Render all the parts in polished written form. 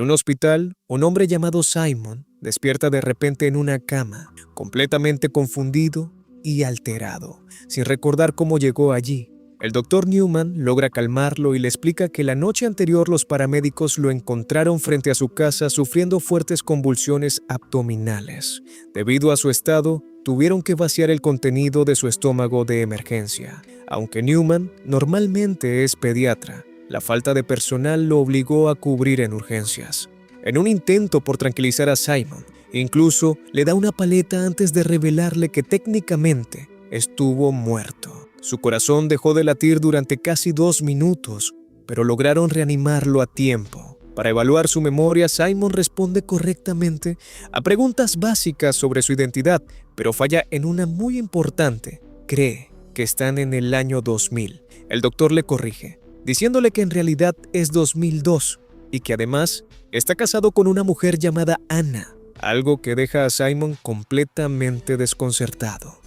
En un hospital, un hombre llamado Simon despierta de repente en una cama, completamente confundido y alterado, sin recordar cómo llegó allí. El doctor Newman logra calmarlo y le explica que la noche anterior los paramédicos lo encontraron frente a su casa sufriendo fuertes convulsiones abdominales. Debido a su estado, tuvieron que vaciar el contenido de su estómago de emergencia. Aunque Newman normalmente es pediatra, la falta de personal lo obligó a cubrir en urgencias. En un intento por tranquilizar a Simon, incluso le da una paleta antes de revelarle que técnicamente estuvo muerto. Su corazón dejó de latir durante casi 2 minutos, pero lograron reanimarlo a tiempo. Para evaluar su memoria, Simon responde correctamente a preguntas básicas sobre su identidad, pero falla en una muy importante. Cree que están en el año 2000. El doctor le corrige, diciéndole que en realidad es 2002 y que además está casado con una mujer llamada Anna, algo que deja a Simon completamente desconcertado.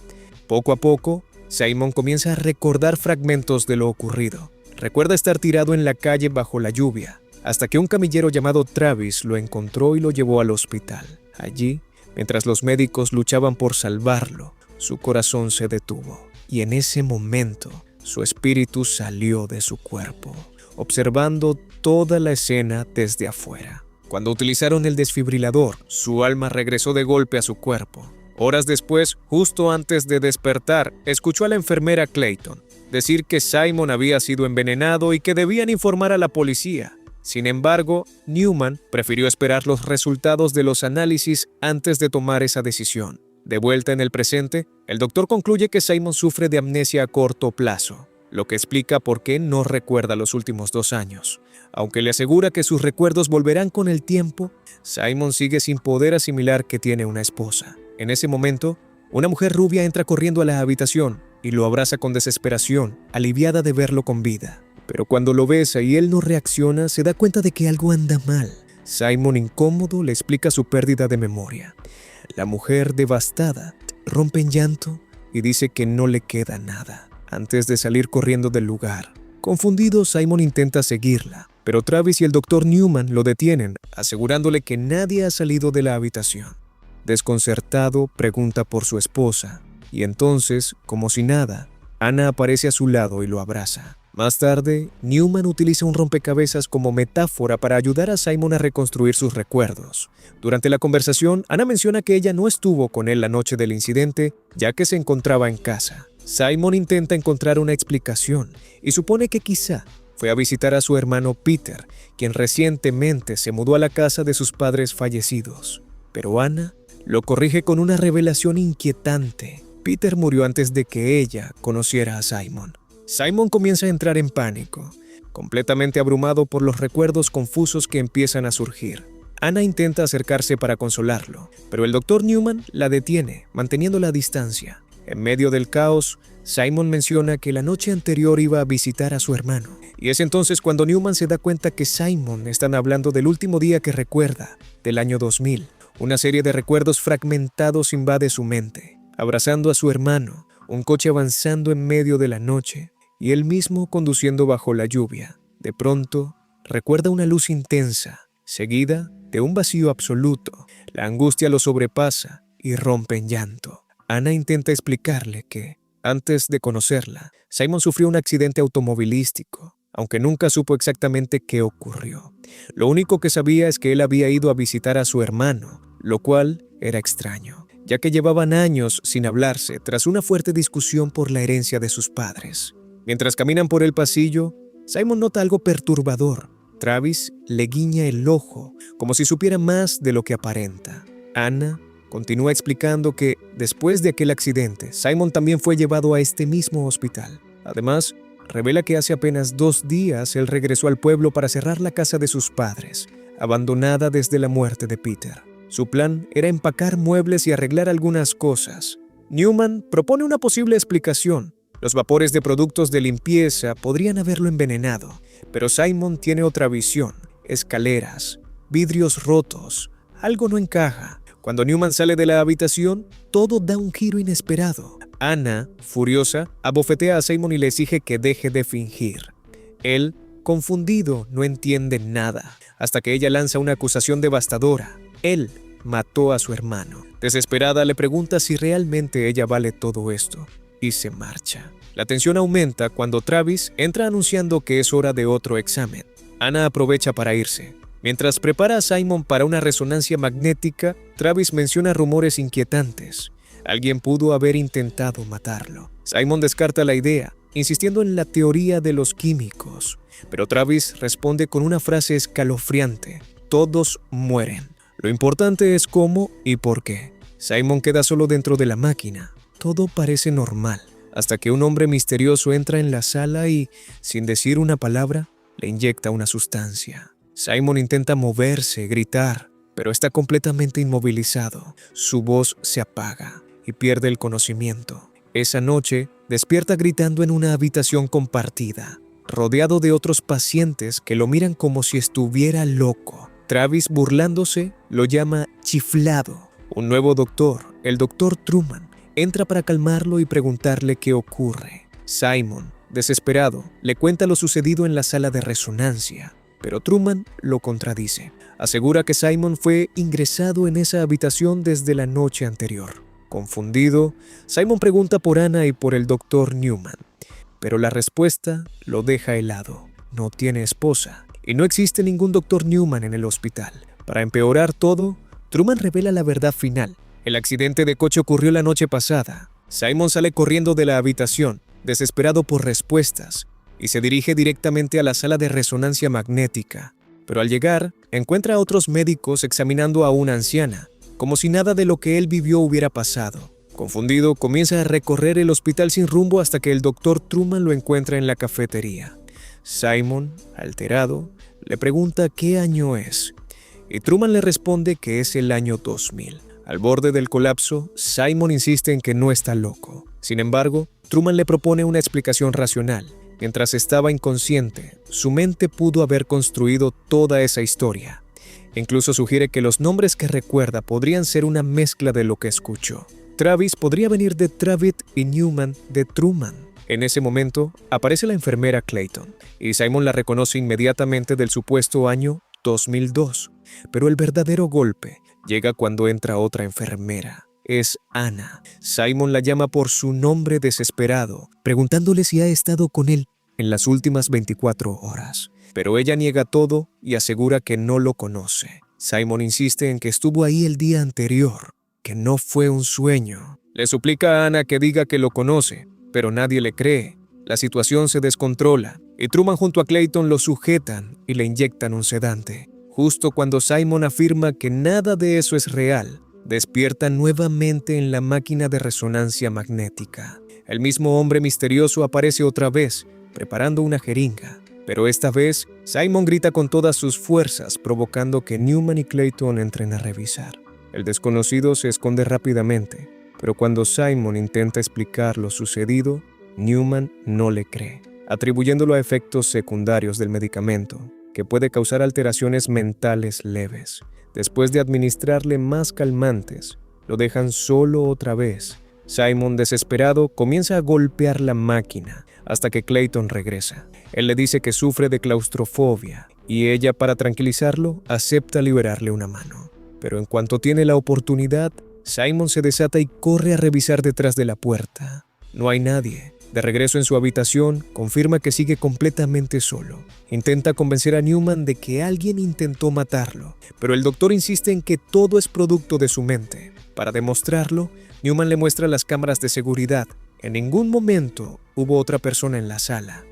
Poco a poco, Simon comienza a recordar fragmentos de lo ocurrido. Recuerda estar tirado en la calle bajo la lluvia, hasta que un camillero llamado Travis lo encontró y lo llevó al hospital. Allí, mientras los médicos luchaban por salvarlo, su corazón se detuvo y en ese momento su espíritu salió de su cuerpo, observando toda la escena desde afuera. Cuando utilizaron el desfibrilador, su alma regresó de golpe a su cuerpo. Horas después, justo antes de despertar, escuchó a la enfermera Clayton decir que Simon había sido envenenado y que debían informar a la policía. Sin embargo, Newman prefirió esperar los resultados de los análisis antes de tomar esa decisión. De vuelta en el presente, el doctor concluye que Simon sufre de amnesia a corto plazo, lo que explica por qué no recuerda los últimos 2 años. Aunque le asegura que sus recuerdos volverán con el tiempo, Simon sigue sin poder asimilar que tiene una esposa. En ese momento, una mujer rubia entra corriendo a la habitación y lo abraza con desesperación, aliviada de verlo con vida. Pero cuando lo besa y él no reacciona, se da cuenta de que algo anda mal. Simon, incómodo, le explica su pérdida de memoria. La mujer, devastada, rompe en llanto y dice que no le queda nada, antes de salir corriendo del lugar. Confundido, Simon intenta seguirla, pero Travis y el doctor Newman lo detienen, asegurándole que nadie ha salido de la habitación. Desconcertado, pregunta por su esposa, y entonces, como si nada, Anna aparece a su lado y lo abraza. Más tarde, Newman utiliza un rompecabezas como metáfora para ayudar a Simon a reconstruir sus recuerdos. Durante la conversación, Anna menciona que ella no estuvo con él la noche del incidente, ya que se encontraba en casa. Simon intenta encontrar una explicación y supone que quizá fue a visitar a su hermano Peter, quien recientemente se mudó a la casa de sus padres fallecidos. Pero Anna lo corrige con una revelación inquietante. Peter murió antes de que ella conociera a Simon. Simon comienza a entrar en pánico, completamente abrumado por los recuerdos confusos que empiezan a surgir. Anna intenta acercarse para consolarlo, pero el doctor Newman la detiene, manteniéndola a distancia. En medio del caos, Simon menciona que la noche anterior iba a visitar a su hermano, y es entonces cuando Newman se da cuenta que Simon están hablando del último día que recuerda, del año 2000. Una serie de recuerdos fragmentados invade su mente, abrazando a su hermano, un coche avanzando en medio de la noche, y él mismo conduciendo bajo la lluvia. De pronto, recuerda una luz intensa, seguida de un vacío absoluto. La angustia lo sobrepasa y rompe en llanto. Anna intenta explicarle que, antes de conocerla, Simon sufrió un accidente automovilístico, aunque nunca supo exactamente qué ocurrió. Lo único que sabía es que él había ido a visitar a su hermano, lo cual era extraño, ya que llevaban años sin hablarse tras una fuerte discusión por la herencia de sus padres. Mientras caminan por el pasillo, Simon nota algo perturbador. Travis le guiña el ojo, como si supiera más de lo que aparenta. Anna continúa explicando que, después de aquel accidente, Simon también fue llevado a este mismo hospital. Además, revela que hace apenas 2 días él regresó al pueblo para cerrar la casa de sus padres, abandonada desde la muerte de Peter. Su plan era empacar muebles y arreglar algunas cosas. Newman propone una posible explicación. Los vapores de productos de limpieza podrían haberlo envenenado, pero Simon tiene otra visión. Escaleras, vidrios rotos, algo no encaja. Cuando Newman sale de la habitación, todo da un giro inesperado. Anna, furiosa, abofetea a Simon y le exige que deje de fingir. Él Confundido, no entiende nada, hasta que ella lanza una acusación devastadora. Él mató a su hermano. Desesperada, le pregunta si realmente ella vale todo esto, y se marcha. La tensión aumenta cuando Travis entra anunciando que es hora de otro examen. Anna aprovecha para irse. Mientras prepara a Simon para una resonancia magnética, Travis menciona rumores inquietantes. Alguien pudo haber intentado matarlo. Simon descarta la idea, insistiendo en la teoría de los químicos. Pero Travis responde con una frase escalofriante: todos mueren. Lo importante es cómo y por qué. Simon queda solo dentro de la máquina. Todo parece normal, hasta que un hombre misterioso entra en la sala y, sin decir una palabra, le inyecta una sustancia. Simon intenta moverse, gritar, pero está completamente inmovilizado. Su voz se apaga y pierde el conocimiento. Esa noche, despierta gritando en una habitación compartida, rodeado de otros pacientes que lo miran como si estuviera loco. Travis, burlándose, lo llama chiflado. Un nuevo doctor, el Dr. Truman, entra para calmarlo y preguntarle qué ocurre. Simon, desesperado, le cuenta lo sucedido en la sala de resonancia, pero Truman lo contradice. Asegura que Simon fue ingresado en esa habitación desde la noche anterior. Confundido, Simon pregunta por Anna y por el Dr. Newman, pero la respuesta lo deja helado. No tiene esposa y no existe ningún Dr. Newman en el hospital. Para empeorar todo, Truman revela la verdad final. El accidente de coche ocurrió la noche pasada. Simon sale corriendo de la habitación, desesperado por respuestas, y se dirige directamente a la sala de resonancia magnética. Pero al llegar, encuentra a otros médicos examinando a una anciana, como si nada de lo que él vivió hubiera pasado. Confundido, comienza a recorrer el hospital sin rumbo hasta que el Dr. Truman lo encuentra en la cafetería. Simon, alterado, le pregunta qué año es, y Truman le responde que es el año 2000. Al borde del colapso, Simon insiste en que no está loco. Sin embargo, Truman le propone una explicación racional. Mientras estaba inconsciente, su mente pudo haber construido toda esa historia. Incluso sugiere que los nombres que recuerda podrían ser una mezcla de lo que escuchó. Travis podría venir de Travis y Newman de Truman. En ese momento, aparece la enfermera Clayton, y Simon la reconoce inmediatamente del supuesto año 2002. Pero el verdadero golpe llega cuando entra otra enfermera. Es Anna. Simon la llama por su nombre desesperado, preguntándole si ha estado con él en las últimas 24 horas. Pero ella niega todo y asegura que no lo conoce. Simon insiste en que estuvo ahí el día anterior, que no fue un sueño. Le suplica a Anna que diga que lo conoce, pero nadie le cree. La situación se descontrola y Truman junto a Clayton lo sujetan y le inyectan un sedante. Justo cuando Simon afirma que nada de eso es real, despierta nuevamente en la máquina de resonancia magnética. El mismo hombre misterioso aparece otra vez, preparando una jeringa. Pero esta vez, Simon grita con todas sus fuerzas, provocando que Newman y Clayton entren a revisar. El desconocido se esconde rápidamente, pero cuando Simon intenta explicar lo sucedido, Newman no le cree, atribuyéndolo a efectos secundarios del medicamento, que puede causar alteraciones mentales leves. Después de administrarle más calmantes, lo dejan solo otra vez. Simon, desesperado, comienza a golpear la máquina hasta que Clayton regresa. Él le dice que sufre de claustrofobia y ella, para tranquilizarlo, acepta liberarle una mano. Pero en cuanto tiene la oportunidad, Simon se desata y corre a revisar detrás de la puerta. No hay nadie. De regreso en su habitación, confirma que sigue completamente solo. Intenta convencer a Newman de que alguien intentó matarlo, pero el doctor insiste en que todo es producto de su mente. Para demostrarlo, Newman le muestra las cámaras de seguridad. En ningún momento hubo otra persona en la sala.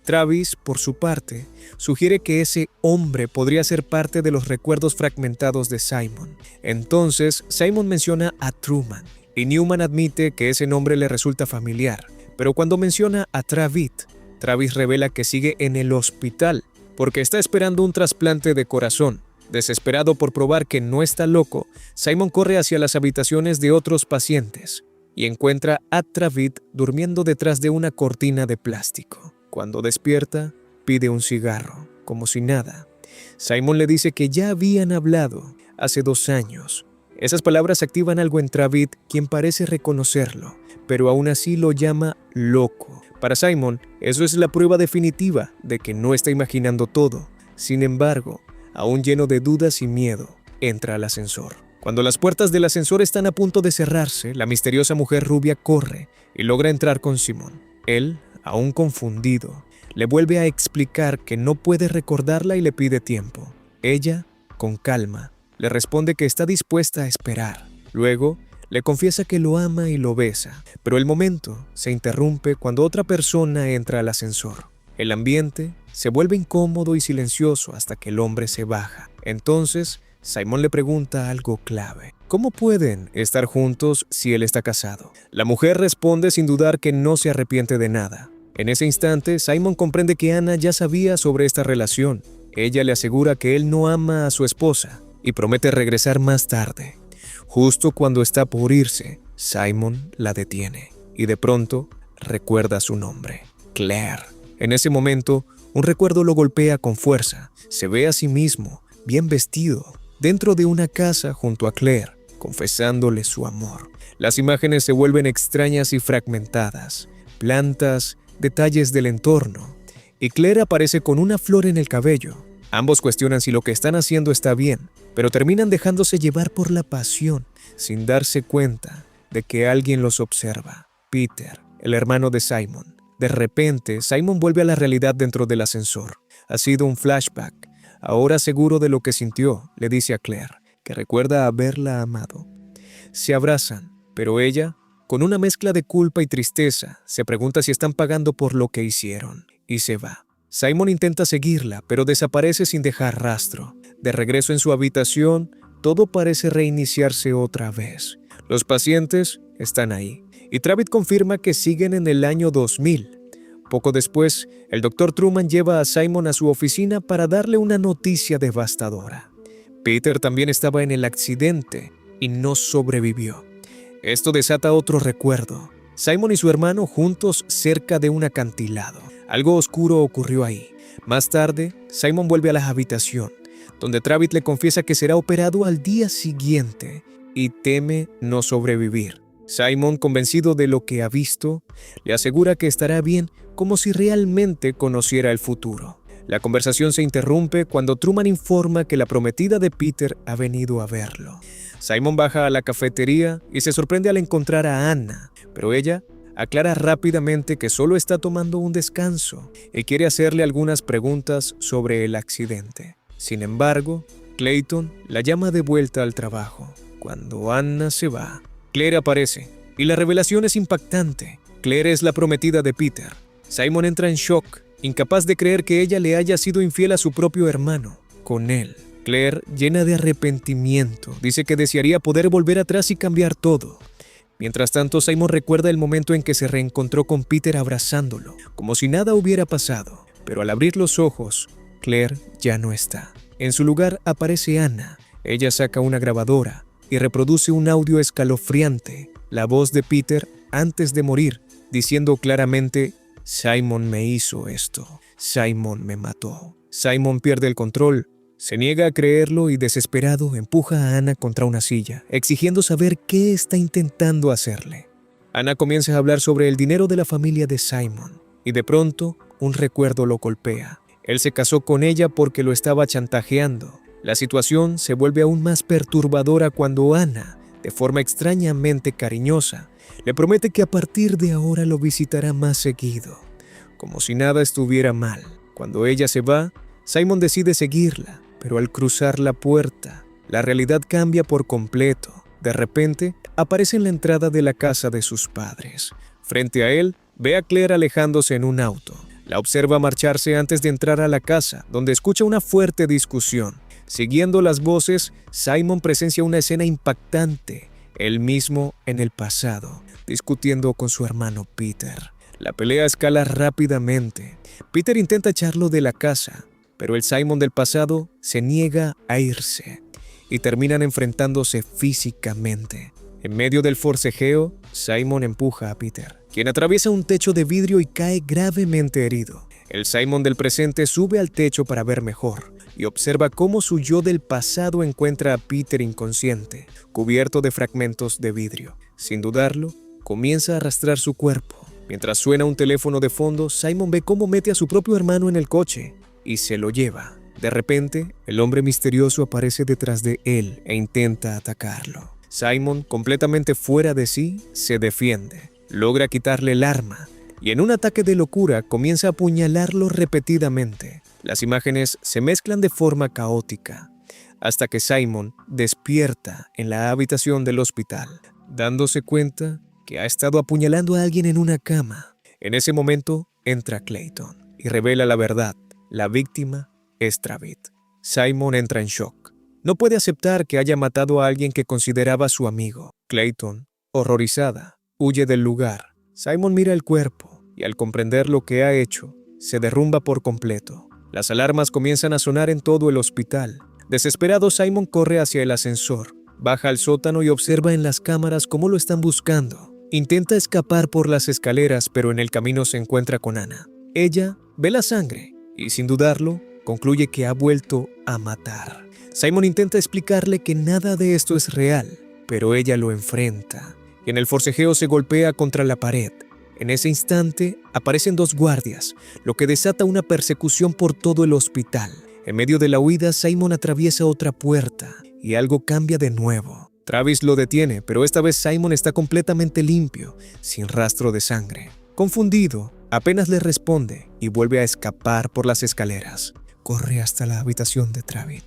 Travis, por su parte, sugiere que ese hombre podría ser parte de los recuerdos fragmentados de Simon. Entonces, Simon menciona a Truman, y Newman admite que ese nombre le resulta familiar. Pero cuando menciona a Travis revela que sigue en el hospital porque está esperando un trasplante de corazón. Desesperado por probar que no está loco, Simon corre hacia las habitaciones de otros pacientes y encuentra a Travis durmiendo detrás de una cortina de plástico. Cuando despierta, pide un cigarro, como si nada. Simon le dice que ya habían hablado hace 2 años. Esas palabras activan algo en Travis, quien parece reconocerlo, pero aún así lo llama loco. Para Simon, eso es la prueba definitiva de que no está imaginando todo. Sin embargo, aún lleno de dudas y miedo, entra al ascensor. Cuando las puertas del ascensor están a punto de cerrarse, la misteriosa mujer rubia corre y logra entrar con Simon. Él, aún confundido, le vuelve a explicar que no puede recordarla y le pide tiempo. Ella, con calma, le responde que está dispuesta a esperar. Luego, le confiesa que lo ama y lo besa, pero el momento se interrumpe cuando otra persona entra al ascensor. El ambiente se vuelve incómodo y silencioso hasta que el hombre se baja. Entonces, Simon le pregunta algo clave. ¿Cómo pueden estar juntos si él está casado? La mujer responde sin dudar que no se arrepiente de nada. En ese instante, Simon comprende que Anna ya sabía sobre esta relación. Ella le asegura que él no ama a su esposa y promete regresar más tarde. Justo cuando está por irse, Simon la detiene y de pronto recuerda su nombre, Claire. En ese momento, un recuerdo lo golpea con fuerza. Se ve a sí mismo, bien vestido, dentro de una casa junto a Claire, confesándole su amor. Las imágenes se vuelven extrañas y fragmentadas. Plantas, detalles del entorno, y Claire aparece con una flor en el cabello. Ambos cuestionan si lo que están haciendo está bien, pero terminan dejándose llevar por la pasión, sin darse cuenta de que alguien los observa. Peter, el hermano de Simon. De repente, Simon vuelve a la realidad dentro del ascensor. Ha sido un flashback. Ahora seguro de lo que sintió, le dice a Claire, que recuerda haberla amado. Se abrazan, pero ella, con una mezcla de culpa y tristeza, se pregunta si están pagando por lo que hicieron, y se va. Simon intenta seguirla, pero desaparece sin dejar rastro. De regreso en su habitación, todo parece reiniciarse otra vez. Los pacientes están ahí, y Travis confirma que siguen en el año 2000. Poco después, el Dr. Truman lleva a Simon a su oficina para darle una noticia devastadora. Peter también estaba en el accidente y no sobrevivió. Esto desata otro recuerdo. Simon y su hermano juntos cerca de un acantilado. Algo oscuro ocurrió ahí. Más tarde, Simon vuelve a la habitación, donde Travis le confiesa que será operado al día siguiente y teme no sobrevivir. Simon, convencido de lo que ha visto, le asegura que estará bien, como si realmente conociera el futuro. La conversación se interrumpe cuando Truman informa que la prometida de Peter ha venido a verlo. Simon baja a la cafetería y se sorprende al encontrar a Anna, pero ella aclara rápidamente que solo está tomando un descanso y quiere hacerle algunas preguntas sobre el accidente. Sin embargo, Clayton la llama de vuelta al trabajo. Cuando Anna se va, Claire aparece y la revelación es impactante. Claire es la prometida de Peter. Simon entra en shock, incapaz de creer que ella le haya sido infiel a su propio hermano, con él. Claire, llena de arrepentimiento, dice que desearía poder volver atrás y cambiar todo. Mientras tanto, Simon recuerda el momento en que se reencontró con Peter abrazándolo, como si nada hubiera pasado. Pero al abrir los ojos, Claire ya no está. En su lugar aparece Anna. Ella saca una grabadora y reproduce un audio escalofriante, la voz de Peter antes de morir, diciendo claramente: Simon me hizo esto, Simon me mató. Simon pierde el control, se niega a creerlo y desesperado empuja a Anna contra una silla, exigiendo saber qué está intentando hacerle. Anna comienza a hablar sobre el dinero de la familia de Simon y de pronto un recuerdo lo golpea. Él se casó con ella porque lo estaba chantajeando. La situación se vuelve aún más perturbadora cuando Anna, de forma extrañamente cariñosa, le promete que a partir de ahora lo visitará más seguido, como si nada estuviera mal. Cuando ella se va, Simon decide seguirla, pero al cruzar la puerta, la realidad cambia por completo. De repente, aparece en la entrada de la casa de sus padres. Frente a él, ve a Claire alejándose en un auto. La observa marcharse antes de entrar a la casa, donde escucha una fuerte discusión. Siguiendo las voces, Simon presencia una escena impactante, él mismo en el pasado, discutiendo con su hermano Peter. La pelea escala rápidamente. Peter intenta echarlo de la casa, pero el Simon del pasado se niega a irse y terminan enfrentándose físicamente. En medio del forcejeo, Simon empuja a Peter, quien atraviesa un techo de vidrio y cae gravemente herido. El Simon del presente sube al techo para ver mejor y observa cómo su yo del pasado encuentra a Peter inconsciente, cubierto de fragmentos de vidrio. Sin dudarlo, comienza a arrastrar su cuerpo, Mientras suena un teléfono de fondo, Simon ve cómo mete a su propio hermano en el coche y se lo lleva. De repente, el hombre misterioso aparece detrás de él e intenta atacarlo. Simon, completamente fuera de sí, se defiende. Logra quitarle el arma y en un ataque de locura comienza a apuñalarlo repetidamente. Las imágenes se mezclan de forma caótica hasta que Simon despierta en la habitación del hospital, dándose cuenta que ha estado apuñalando a alguien en una cama. En ese momento entra Clayton y revela la verdad. La víctima es Travis. Simon entra en shock. No puede aceptar que haya matado a alguien que consideraba su amigo. Clayton, horrorizada, huye del lugar. Simon mira el cuerpo y al comprender lo que ha hecho, se derrumba por completo. Las alarmas comienzan a sonar en todo el hospital. Desesperado, Simon corre hacia el ascensor, baja al sótano y observa en las cámaras cómo lo están buscando. Intenta escapar por las escaleras, pero en el camino se encuentra con Anna. Ella ve la sangre y, sin dudarlo, concluye que ha vuelto a matar. Simon intenta explicarle que nada de esto es real, pero ella lo enfrenta y en el forcejeo se golpea contra la pared. En ese instante aparecen dos guardias, lo que desata una persecución por todo el hospital. En medio de la huida, Simon atraviesa otra puerta y algo cambia de nuevo. Travis lo detiene, pero esta vez Simon está completamente limpio, sin rastro de sangre. Confundido, apenas le responde y vuelve a escapar por las escaleras. Corre hasta la habitación de Travis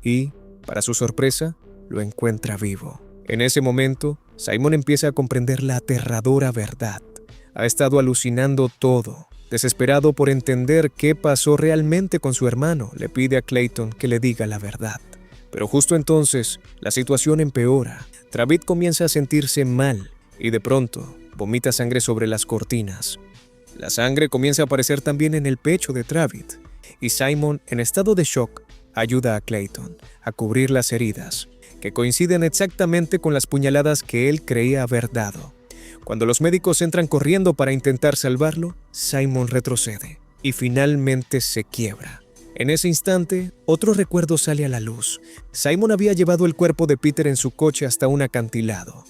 y, para su sorpresa, lo encuentra vivo. En ese momento, Simon empieza a comprender la aterradora verdad. Ha estado alucinando todo. Desesperado por entender qué pasó realmente con su hermano, le pide a Clayton que le diga la verdad. Pero justo entonces, la situación empeora. Travis comienza a sentirse mal y de pronto vomita sangre sobre las cortinas. La sangre comienza a aparecer también en el pecho de Travis y Simon, en estado de shock, ayuda a Clayton a cubrir las heridas, que coinciden exactamente con las puñaladas que él creía haber dado. Cuando los médicos entran corriendo para intentar salvarlo, Simon retrocede y finalmente se quiebra. En ese instante, otro recuerdo sale a la luz. Simon había llevado el cuerpo de Peter en su coche hasta un acantilado.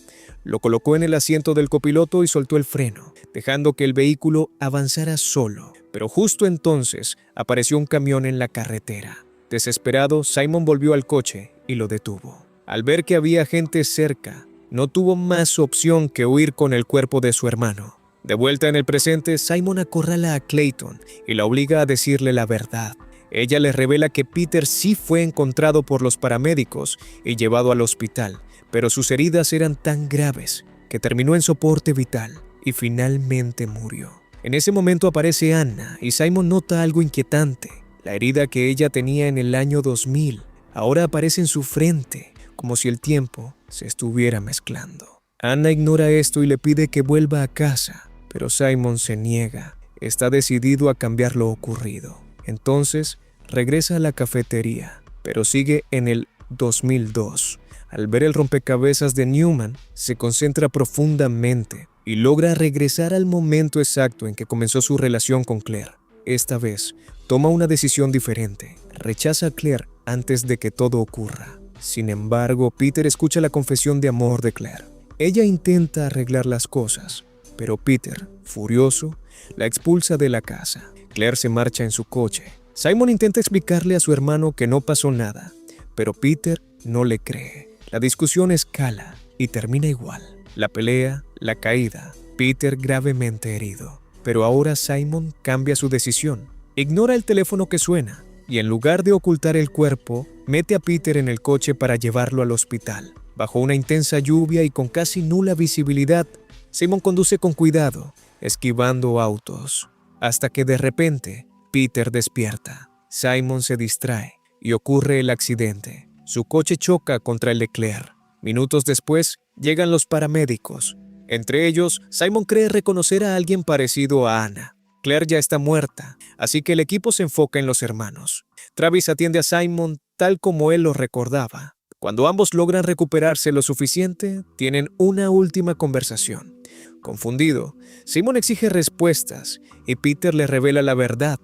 Lo colocó en el asiento del copiloto y soltó el freno, dejando que el vehículo avanzara solo. Pero justo entonces apareció un camión en la carretera. Desesperado, Simon volvió al coche y lo detuvo. Al ver que había gente cerca, no tuvo más opción que huir con el cuerpo de su hermano. De vuelta en el presente, Simon acorrala a Clayton y la obliga a decirle la verdad. Ella le revela que Peter sí fue encontrado por los paramédicos y llevado al hospital, pero sus heridas eran tan graves que terminó en soporte vital y finalmente murió. En ese momento aparece Anna y Simon nota algo inquietante. La herida que ella tenía en el año 2000 ahora aparece en su frente, como si el tiempo se estuviera mezclando. Anna ignora esto y le pide que vuelva a casa, pero Simon se niega. Está decidido a cambiar lo ocurrido. Entonces, regresa a la cafetería, pero sigue en el 2002. Al ver el rompecabezas de Newman, se concentra profundamente y logra regresar al momento exacto en que comenzó su relación con Claire. Esta vez, toma una decisión diferente. Rechaza a Claire antes de que todo ocurra. Sin embargo, Peter escucha la confesión de amor de Claire. Ella intenta arreglar las cosas, pero Peter, furioso, la expulsa de la casa. Claire se marcha en su coche. Simon intenta explicarle a su hermano que no pasó nada, pero Peter no le cree. La discusión escala y termina igual. La pelea, la caída, Peter gravemente herido. Pero ahora Simon cambia su decisión. Ignora el teléfono que suena y en lugar de ocultar el cuerpo, mete a Peter en el coche para llevarlo al hospital. Bajo una intensa lluvia y con casi nula visibilidad, Simon conduce con cuidado, esquivando autos, hasta que de repente Peter despierta. Simon se distrae y ocurre el accidente. Su coche choca contra el de Claire. Minutos después, llegan los paramédicos. Entre ellos, Simon cree reconocer a alguien parecido a Anna. Claire ya está muerta, así que el equipo se enfoca en los hermanos. Travis atiende a Simon tal como él lo recordaba. Cuando ambos logran recuperarse lo suficiente, tienen una última conversación. Confundido, Simon exige respuestas y Peter le revela la verdad.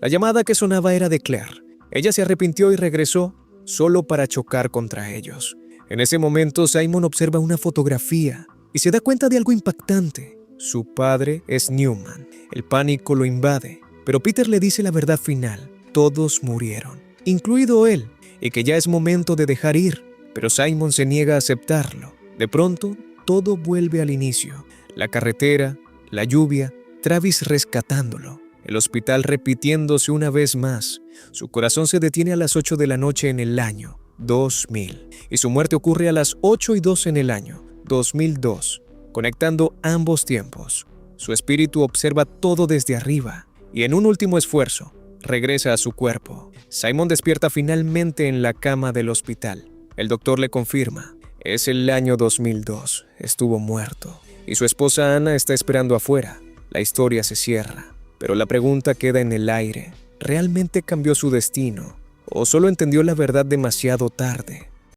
La llamada que sonaba era de Claire. Ella se arrepintió y regresó solo para chocar contra ellos. En ese momento, Simon observa una fotografía y se da cuenta de algo impactante. Su padre es Newman. El pánico lo invade, pero Peter le dice la verdad final. Todos murieron, incluido él, y que ya es momento de dejar ir, pero Simon se niega a aceptarlo. De pronto, todo vuelve al inicio. La carretera, la lluvia, Travis rescatándolo, el hospital repitiéndose una vez más. Su corazón se detiene a las 8 de la noche en el año 2000 y su muerte ocurre a las 8:02 en el año 2002, conectando ambos tiempos. Su espíritu observa todo desde arriba y en un último esfuerzo, regresa a su cuerpo. Simon despierta finalmente en la cama del hospital. El doctor le confirma, es el año 2002, estuvo muerto. Y su esposa Anna está esperando afuera. La historia se cierra, pero la pregunta queda en el aire. ¿Realmente cambió su destino? ¿O solo entendió la verdad demasiado tarde?